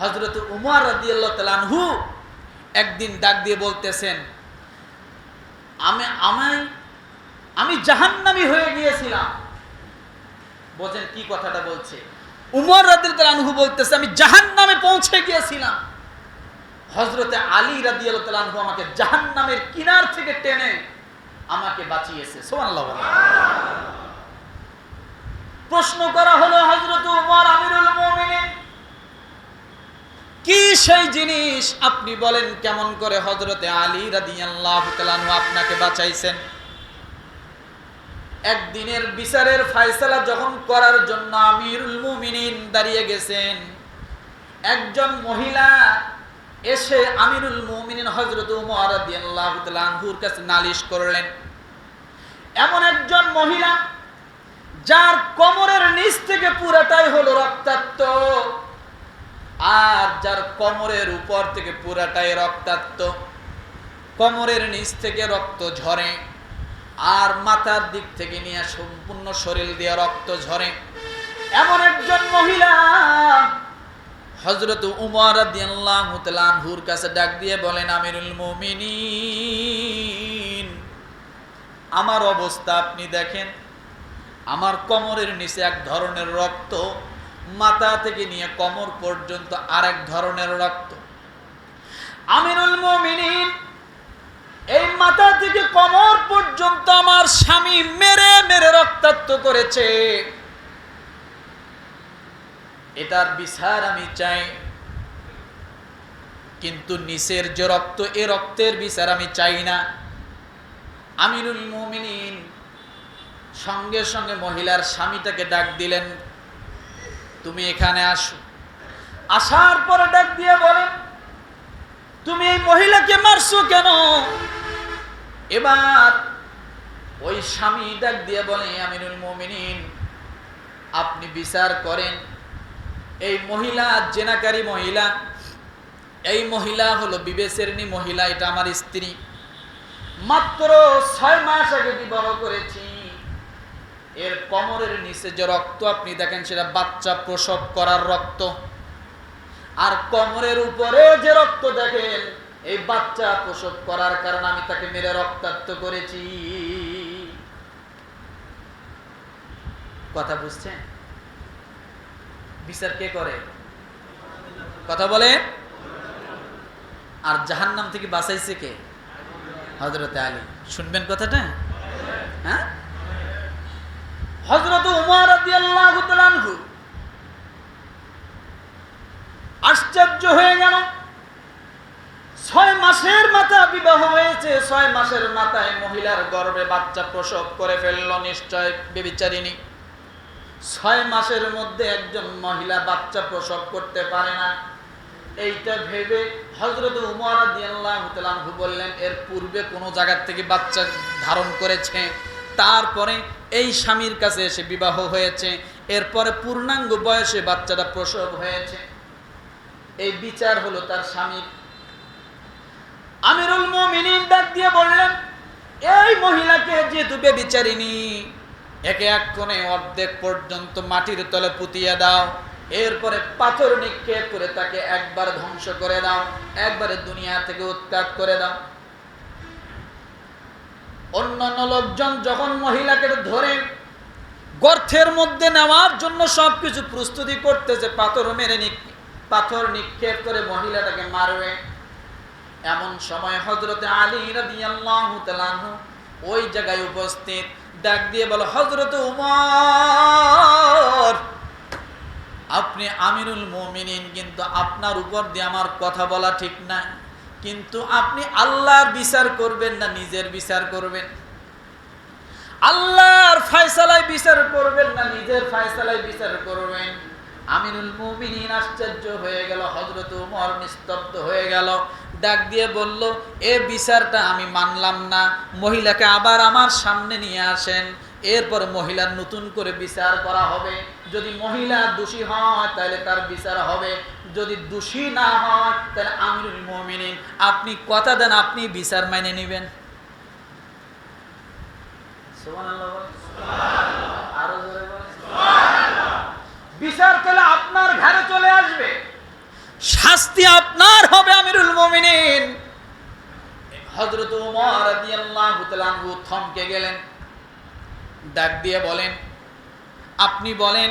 হযরত উমর রাদিয়াল্লাহু তাআলা আনহু একদিন ডাক দিয়ে বলতেছেন, আমি জাহান্নামী হয়ে গিয়েছিলাম। বোঝেন কি কথাটা বলছে? উমর রাদিয়াল্লাহু তাআলা আনহু বলতেছে, আমি জাহান্নামে পৌঁছে গিয়েছিলাম। হযরতে আলী রাদিয়াল্লাহু তাআলা আনহু আমাকে জাহান্নামের কিনার থেকে টেনে আমাকে বাঁচিয়েছে। সুবহানাল্লাহ। প্রশ্ন করা হলো, হযরত উমর আমিরুল মুমিনিন, কি সেই জিনিস আপনি বলেন, কেমন করে হযরতে আলী রাদিয়াল্লাহু তাআলা আনহু আপনাকে বাঁচাইছেন? একদিনের বিচারের ফয়সালা যখন করার জন্য আমিরুল মুমিনিন দাঁড়িয়ে গেছেন, একজন মহিলা এসে আমিরুল মুমিনিন হযরত উমর রাদিয়াল্লাহু তাআলা আনহুর কাছে নালিশ করলেন। এমন একজন মহিলা যার কোমরের নিচ থেকে পুরাটাই হলো রক্তাক্ত, আর যার কোমরের উপর থেকে পুরাটাই রক্তাক্ত, কোমরের নিচ থেকে রক্ত ঝরে আর মাথার দিক থেকে নিয়ে সম্পূর্ণ শরীর দিয়ে রক্ত ঝরে, এমন একজন মহিলা হযরত উমর রাদিয়াল্লাহু তাআলা আনহুর কাছে ডাক দিয়ে বলেন, আমিরুল মুমিনিন, আমার অবস্থা আপনি দেখেন, আমার কোমরের নিচে এক ধরনের রক্ত, মাথা থেকে নিয়ে কোমর পর্যন্ত আরেক ধরনের রক্ত। আমিরুল মুমিনিন, এই মাথা থেকে কোমর পর্যন্ত আমার স্বামী মেরে মেরে রক্তাক্ত করেছে, এটার বিচার আমি চাই, কিন্তু নিচের যে রক্ত, এ রক্তের বিচার আমি চাই না। আমিরুল মুমিনিন সঙ্গে সঙ্গে মহিলার স্বামীটাকে ডাক দিলেন, তুমি এখানে আসো। আসার পরে ডাক দিয়ে বলেন, তুমি এই মহিলাকে মারছো কেন? এবার ওই স্বামী ডাক দিয়ে বলে, আমিরুল মুমিনিন, আপনি বিচার করেন, এই মহিলা জেনাকারী মহিলা, এই মহিলা হলো বিবেচেরনি মহিলা, এটা আমার স্ত্রী, মাত্র 6 মাস আগে বিবাহ করেছি। এর কোমরের নিচে যে রক্ত আপনি দেখেন, সেটা বাচ্চা প্রসব করার রক্ত, আর কোমরের উপরে যে রক্ত দেখেন, এই বাচ্চা প্রসব করার কারণে আমি তাকে মেরে রক্তাক্ত করেছি। কথা বুঝছেন? বিচার কে করে? কথা বলে। আর জাহান্নাম থেকে বাঁচাইছে কে? হযরতে আলী। শুনবেন কথাটা? হ্যাঁ, হযরত উমর রাদিয়াল্লাহু তাআলা আনহু আশ্চর্য হয়ে গেল। 6 মাসের মাথা বিবাহ হয়েছে, 6 মাসের মাথায় মহিলার গর্ভে বাচ্চা প্রসব করে ফেলল, নিশ্চয় ব্যভিচারিণী। 6 মাসের মধ্যে একজন মহিলা বাচ্চা প্রসব করতে পারে না, এইটা ভেবে হযরত উমর রাদিয়াল্লাহু তাআলা আনহু বললেন, এর পূর্বে কোন জায়গা থেকে বাচ্চা ধারণ করেছে, তারপরে এই স্বামীর কাছে এসে বিবাহ হয়েছে, এরপরে পূর্ণাঙ্গ বয়সে বাচ্চাটা প্রসব হয়েছে, এই বিচার হলো তার স্বামীর। আমিরুল মুমিনিন ডাক দিয়ে বললেন, এই মহিলাকে যেহেতু ব্যভিচারিণী, একে এক কোণে অর্ধেক পর্যন্ত মাটির তলে পুঁতিয়া দাও, এরপরে পাথর নিক্ষেপ করে তাকে একবার ধ্বংস করে দাও, একবারে দুনিয়া থেকে উৎখাত করে দাও। অন্যান্য লোকজন যখন মহিলাকে ধরে গর্তের মধ্যে নেওয়ার জন্য সবকিছু প্রস্তুতি করতেছে, পাথর নিক্ষেপ করে মহিলাটাকে মারবে, এমন সময় হযরতে আলী রাদিয়াল্লাহু তাআলা আনহু ওই জায়গায় উপস্থিত, ডাক দিয়ে বলে, হযরত উমর, আপনি আমিরুল মুমিনিন, কিন্তু আপনার উপর দিয়ে আমার কথা বলা ঠিক না, কিন্তু আপনি আল্লাহর বিচার করবেন না নিজের বিচার করবেন? আল্লাহর ফয়সালায় বিচার করবেন না নিজের ফয়সালায় বিচার করবেন? আমিরুল মুমিনিন আশ্চর্য হয়ে গেল, হযরত উমর নিস্তব্ধ হয়ে গেল, ডাক দিয়ে বলল, এ বিচারটা আমি মানলাম না, মহিলাকে আবার আমার সামনে নিয়ে আসেন, এরপর মহিলার নতুন করে বিচার করা হবে, যদি মহিলা দোষী হয় তাহলে তার বিচার হবে, যদি দোষী না হয় তাহলে আমিরুল মুমিনিন আপনি কথা দেন, আপনি বিচার মেনে নেবেন। সুবহানাল্লাহ, সুবহানাল্লাহ, আরো জোরে বলেন সুবহানাল্লাহ। বিচার পেলে আপনার ঘরে চলে আসবে। শাস্তি আপনার হবে আমিরুল মুমিনিন। হযরত ওমর রাদিয়াল্লাহু তাআলা আনহু থমকে গেলেন, ডাক দিয়ে বলেন, আপনি বলেন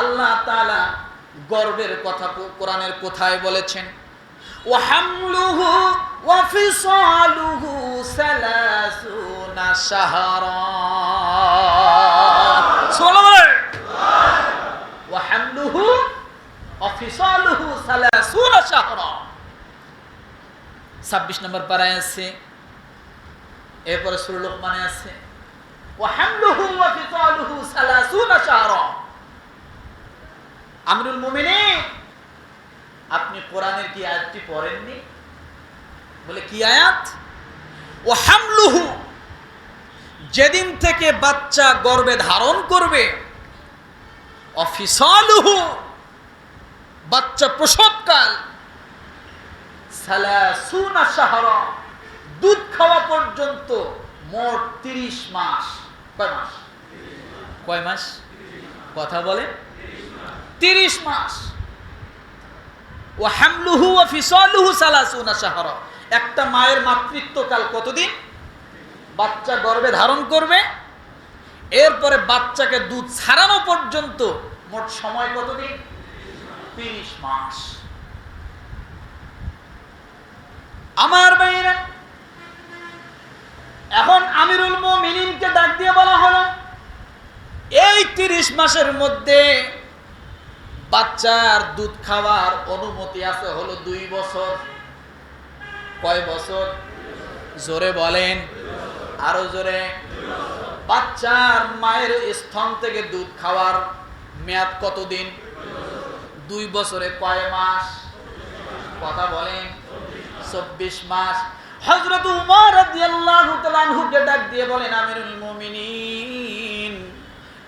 আল্লাহ তাআলা গর্বের কথা কোরআনের কোথায় বলেছেন? ওয়া হামলুহু ওয়া ফিসালুহু 30 শাহরা। সুবহানাল্লাহ। ওয়া হামলুহু ওয়া ফিসালুহু 30 শাহরা। 26 নম্বর পারায় আছে, এরপরে সূরা লুকমানে আছে ওয়া হামলুহু ওয়া ফিসালুহু 30 শাহরা। আমিরুল মুমিনিন, আপনি কোরআনের কি আয়াতটি পড়েননি? বলে কি আয়াত? ওয়া হামলুহু, যেদিন থেকে বাচ্চা গর্ভে ধারণ করবে, ওয়া ফিসালুহু, বাচ্চা প্রসবকাল, 30 শাহরা, দুধ খাওয়া পর্যন্ত, মোট 30 মাস। কয় মাস? কয় মাস? কথা বলেন। 30 মাস। ওয়া হামলুহু ওয়া ফিসালুহু 30 শাহরা। একটা মায়ের মাতৃত্বকাল কতদিন? বাচ্চা গর্ভে ধারণ করবে, এরপরে বাচ্চাকে দুধ ছাড়ানো পর্যন্ত মোট সময় কতদিন? 30 মাস। আমার ভাইরা, এখন আমিরুল মুমিনিনকে ডাক দিয়ে বলা হলো, এই 30 মাসের মধ্যে বাচ্চার দুধ খাওয়ার অনুমতি আছে হলো 2 বছর। কয় বছর? জোরে বলেন, আরো জোরে। বাচ্চার মায়ের স্তন থেকে দুধ খাওয়ার মেয়াদ কতদিন? 2 বছরে কয় মাস? কথা বলেন। 24 মাস। হযরত উমর রাদিয়াল্লাহু তাআলা আনহুকে ডাক দিয়ে বলেন, আমিরুল মুমিনিন,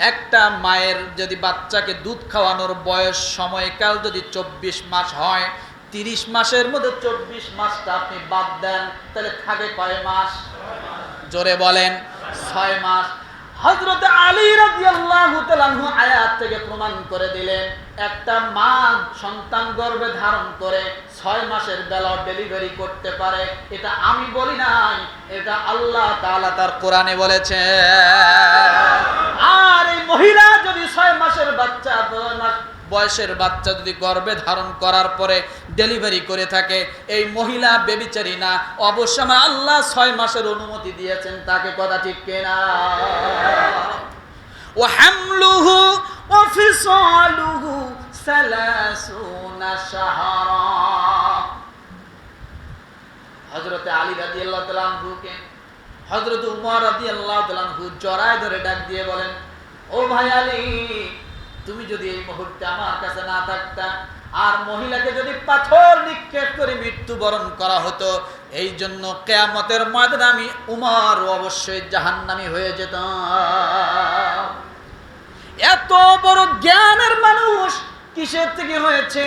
একটা মায়ের যদি বাচ্চাকে দুধ খাওয়ানোর বয়স সময়কাল যদি 24 মাস হয়, 30 মাসের মধ্যে 24 মাসটা আপনি বাদ দেন, তাহলে থাকে কয় মাস? জোরে বলেন। 6 মাস। হযরত আলী রাদিয়াল্লাহু তাআলা আনহু আয়াত থেকে প্রমাণ করে দিলেন, একটা মা সন্তান গর্ভে ধারণ করে 6 মাসের বেলা ডেলিভারি করতে পারে। এটা আমি বলি নাই, এটা আল্লাহ তাআলা তার কোরআনে বলেছে। আর এই মহিলা যদি 6 মাসের বাচ্চা, 2 মাস বয়সের বাচ্চা যদি গর্ভে ধারণ করার পরে ডেলিভারি করে থাকে, এই মহিলা বেবিচারী না, অবশ্যই আমার আল্লাহ 6 মাসের অনুমতি দিয়েছেন তাকে। কথা ঠিক কিনা? ওয়া হামলুহু ওয়া ফিসালুহু 30 শাহরা। হযরত আলী রাদিয়াল্লাহু তাআলা আনহুকে হযরত উমর রাদিয়াল্লাহু তাআলা আনহু জড়ায় ধরে ডাক দিয়ে বলেন, ও ভাই আলী, তুমি যদি এই মুহূর্তে আমার কাছে না থাকতা, আর মহিলাকে যদি পাথর নিক্ষেপ করে মৃত্যুবরণ করা হতো, এই জন্য কিয়ামতের ময়দানে আমি উমর অবশ্যই জাহান্নামী হয়ে যেতাম। এত বড় জ্ঞানের মানুষ কিসের থেকে হয়েছে?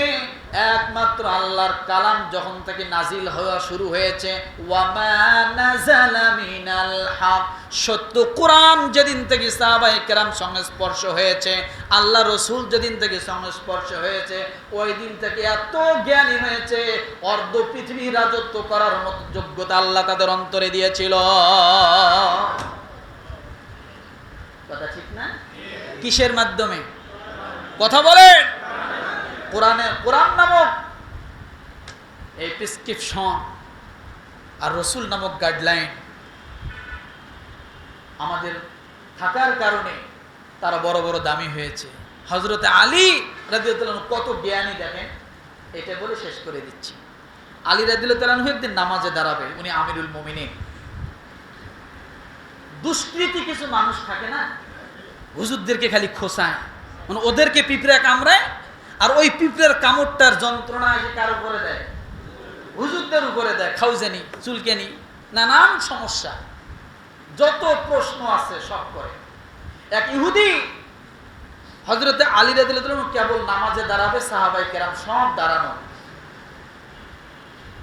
একমাত্র আল্লাহর কালাম যখন থেকে নাজিল হওয়া শুরু হয়েছে, ওয়ামা নাযালা মিনাল হক, সত্য কোরআন যেদিন থেকে সাহাবায়ে কেরাম সংস্পর্শ হয়েছে, আল্লাহ রসুল যেদিন থেকে সংস্পর্শ হয়েছে, ওই দিন থেকে এত জ্ঞানী হয়েছে, অর্ধ পৃথিবী রাজত্ব করার মতো যোগ্যতা আল্লাহ তাদের অন্তরে দিয়েছিল। কথা ঠিক না? কিসের মাধ্যমে? কথা বলেন। কোরআন নামক এই প্রেসক্রিপশন আর রসুল নামক গাইডলাইন আমাদের থাকার কারণে তারা বড় বড় দামি হয়েছে। হযরত আলী রাদিয়াল্লাহু আনহু কত জ্ঞানী দেখেন, এটা বলে শেষ করে দিচ্ছি। আলী রাদিয়াল্লাহু আনহু একদিন নামাজে দাঁড়াবে, উনি আমিরুল মুমিনিন। দুষ্কৃতী কিছু মানুষ থাকে না, হুজুরদেরকে খালি খোসায়, মানে ওদেরকে পিঁপড়া কামড়ায়, আর ওই পিঁপড়ার কামড়টার যন্ত্রণা এসে কার উপরে দেয়? হুজুরদের উপরে দেয়। খাউজানি, চুলকানি, নানান সমস্যা, যত প্রশ্ন আছে সব করে। এক ইহুদি হযরতে আলী রাদিয়াল্লাহু আনহু কেবল নামাজে দাঁড়াবে, সাহাবায়ে কেরাম সব দাঁড়ানো।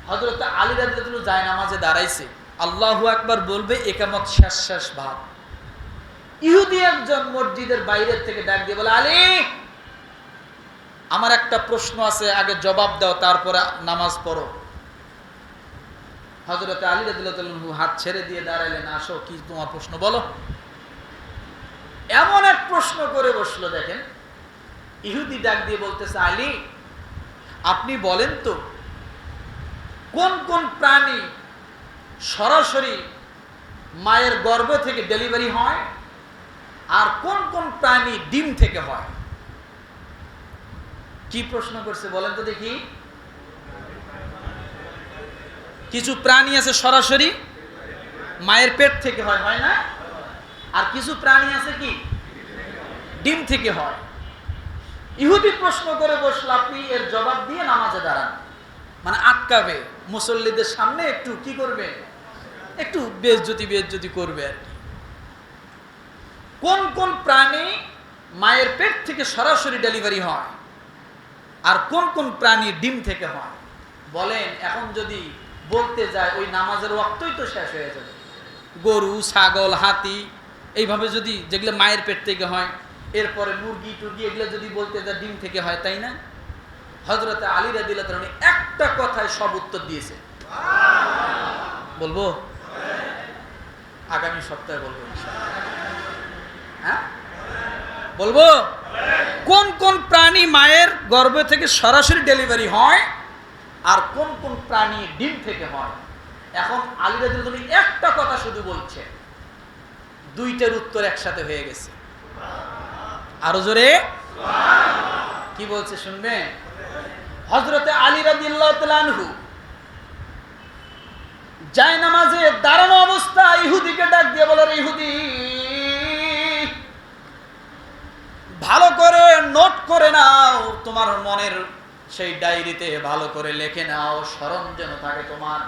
হযরতে আলী রাদিয়াল্লাহু আনহু যায় নামাজে দাঁড়াইছে, আল্লাহু আকবার বলবে, একামত শেষ ভাব। ইহুদি একজন মসজিদের বাইরে থেকে ডাক দিয়ে বলে, আলী আমার একটা প্রশ্ন আছে, আগে জবাব দাও, তারপরে নামাজ পড়ো। হযরত আলী রাদিয়াল্লাহু আনহু হাত ছেড়ে দিয়ে দাঁড়ালেন, আসো, কি তোমার প্রশ্ন বলো। এমন এক প্রশ্ন করে বসলো, দেখেন ইহুদি ডাক দিয়ে বলতেছে, আলী আপনি বলেন তো কোন কোন প্রাণী সরাসরি মায়ের গর্ভ থেকে ডেলিভারি হয় আর কোন কোন প্রাণী ডিম থেকে হয়? কি প্রশ্ন করছে বলেন তো দেখি। কিছু প্রাণী আছে সরাসরি মায়ের পেট থেকে হয়, হয় না? আর কিছু প্রাণী আছে কি ডিম থেকে হয়। ইহুদি প্রশ্ন করে বসলো, আপনি এর জবাব দিয়ে নামাজে দাঁড়ান, মানে আটকাবে, মুসল্লিদের সামনে একটু কি করবে, একটু বেজ্জতি করবে আর কি। কোন কোন প্রাণী মায়ের পেট থেকে সরাসরি ডেলিভারি হয় আর কোন কোন প্রাণী ডিম থেকে হয় বলেন। এখন যদি বলতে যায় ওই নামাজের ওয়াক্তই তো শেষ হয়ে যাবে। গরু, ছাগল, হাতি, এইভাবে যদি যেগুলো মায়ের পেট থেকে হয়, এরপরে মুরগি টুরগি এগুলো যদি বলতে যায় ডিম থেকে হয়, তাই না? হযরত আলী রাদিয়াল্লাহু আনহু একটা কথায় সব উত্তর দিয়েছে। বলবো আগামী সপ্তাহে বলবো ইনশাআল্লাহ। হ্যাঁ বলবো কোন কোন প্রাণী মায়ের গর্ভ থেকে সরাসরি ডেলিভারি হয় আর কোন কোন প্রাণী ডিম থেকে হয়। এখন আলী রাদিয়াল্লাহু আনহু একটা কথা শুধু বলছে, দুইটার উত্তর একসাথে হয়ে গেছে। আরো জোরে কি বলছে শুনবেন। হযরতে আলী রাদিয়াল্লাহু তাআলা আনহু জায়নামাজে দাঁড়ানো অবস্থা ইহুদিকে ডাক দিয়ে বলে, ইহুদি ভালো করে নোট করে নাও, তোমার মনের সেই ডায়েরিতে ভালো করে লিখে নাও, স্মরণ যেন থাকে তোমার।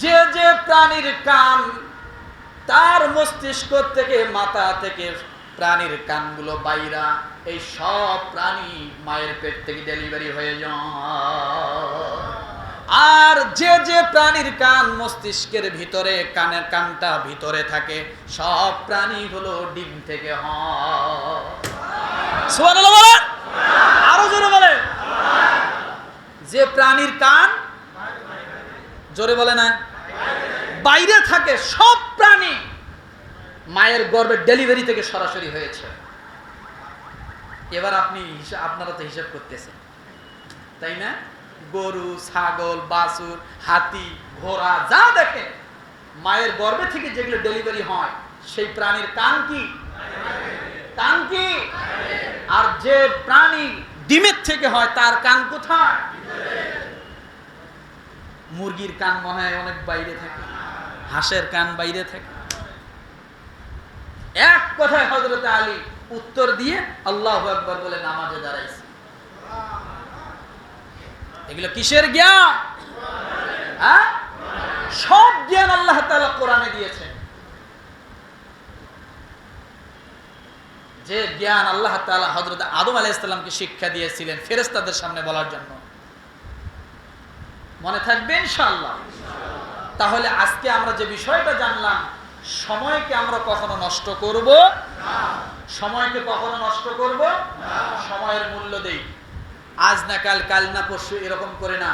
যে যে প্রাণীর কান, তার মস্তিষ্ক থেকে মাথা থেকে প্রাণীর কানগুলো বাইরা, এই সব প্রাণী মায়ের পেট থেকে ডেলিভারি হয়ে যায়। আর যে যে প্রাণীর কান মস্তিষ্কের ভিতরে, কানের কানটা ভিতরে থাকে, সব প্রাণী হলো ডিম থেকে হয়। সুবহানাল্লাহ বলেন, আরো জোরে বলেন। যে প্রাণীর কান, জোরে বলে না, বাইরে থাকে, সব প্রাণী মায়ের গর্ভের ডেলিভারি থেকে সরাসরি হয়েছে। এবার আপনারা তো হিসাব করতেছেন, তাই না? গরু, ছাগল, বাছুর, হাতি, ঘোড়া যা দেখেন মায়ের গর্ভে থেকে যেগুলো ডেলিভারি হয়, সেই প্রাণীর কান কি? কান কি? আর যে প্রাণী ডিমের থেকে হয় তার কান কোথায়? মুরগির কান মনে হয় অনেক বাইরে থাকে, হাঁসের কান বাইরে থাকে। এক কথায় হযরত আলী উত্তর দিয়ে আল্লাহু আকবার বলে নামাজে দাঁড়াইছে। এগুলো কিসের জ্ঞান? হ্যাঁ, সব জ্ঞান আল্লাহ তাআলা কোরআনে দিয়েছেন। যে জ্ঞান আল্লাহ তাআলা হযরত আদম আলাইহিস সালামকে শিক্ষা দিয়েছিলেন ফেরেশতাদের সামনে বলার জন্য, মনে থাকবে ইনশাআল্লাহ। তাহলে আজকে আমরা যে বিষয়টা জানলাম, সময়কে আমরা কখনো নষ্ট করব না। সময়কে কখনো নষ্ট করব না। সময়ের মূল্য দেই। আজ না কাল, কাল না পরশু, এরকম করে না।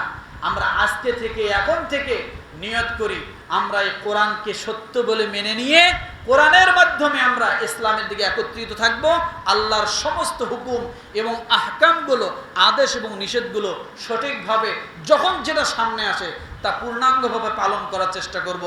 আমরা আজকে থেকে, এখন থেকে নিয়ত করি, আমরা এই কোরআনকে সত্য বলে মেনে নিয়ে কোরআনের মাধ্যমে আমরা ইসলামের দিকে একত্রিত থাকব। আল্লাহর সমস্ত হুকুম এবং আহকামগুলো, আদেশ এবং নিষেধগুলো সঠিকভাবে যখন যেটা সামনে আসে তা পূর্ণাঙ্গভাবে পালন করার চেষ্টা করব।